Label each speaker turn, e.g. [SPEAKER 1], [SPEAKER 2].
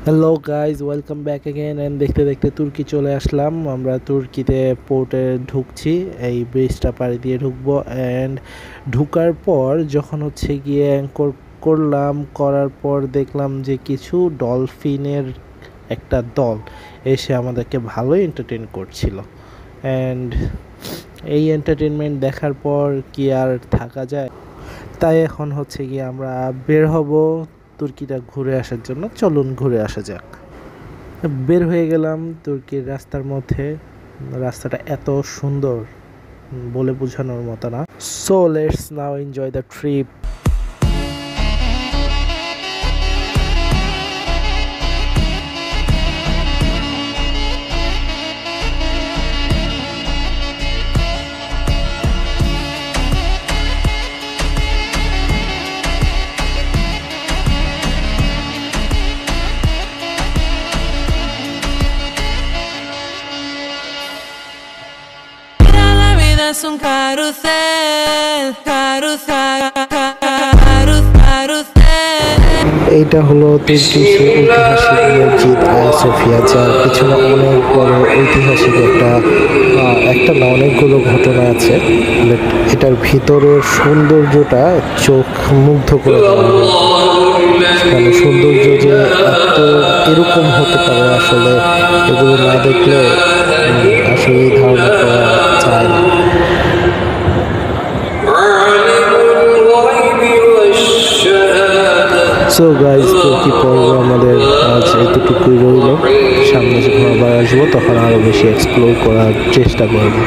[SPEAKER 1] Hello guys, welcome back again. And দেখতে দেখতে তুর্কি চলে আসলাম। আমরা তুর্কিতে পোর্টে ঢুকছি, এই ব্রিজটা পাড়ি দিয়ে ঢুকবো। অ্যান্ড ঢুকার পর যখন হচ্ছে গিয়ে অ্যাঙ্কর করলাম, করার পর দেখলাম যে কিছু ডলফিনের একটা দল এসে আমাদেরকে ভালোই এন্টারটেন করছিল। অ্যান্ড এই এন্টারটেনমেন্ট দেখার পর কি আর থাকা যায়, তাই এখন হচ্ছে গিয়ে আমরা বের হব তুর্কিটা ঘুরে আসার জন্য। চলুন ঘুরে আসা যাক। বের হয়ে গেলাম তুর্কির রাস্তার মধ্যে। রাস্তাটা এত সুন্দর বলে বোঝানোর মতো না। So let's now enjoy the trip.
[SPEAKER 2] Es un carrusel, carrusel, carrusel.
[SPEAKER 1] এইটা হলো তুর্কির ঐতিহাসিক মসজিদ আয়া সোফিয়া, যার পিছনে অনেক বড় ঐতিহাসিক একটা না অনেকগুলো ঘটনা আছে। বাট এটার ভিতরের সৌন্দর্যটা চোখ মুগ্ধ করে দেওয়ার মতো। মানে সৌন্দর্য যে এত এরকম হতে পারে, আসলে এগুলো না দেখলে আসলে ধারণা করা যায় না। সো গাইজ, তুর্কি পর্ব আমাদের আজ এতটুকুই রইল। সামনে যখন আবার আসবো তখন আরও বেশি এক্সপ্লোর করার চেষ্টা করবো।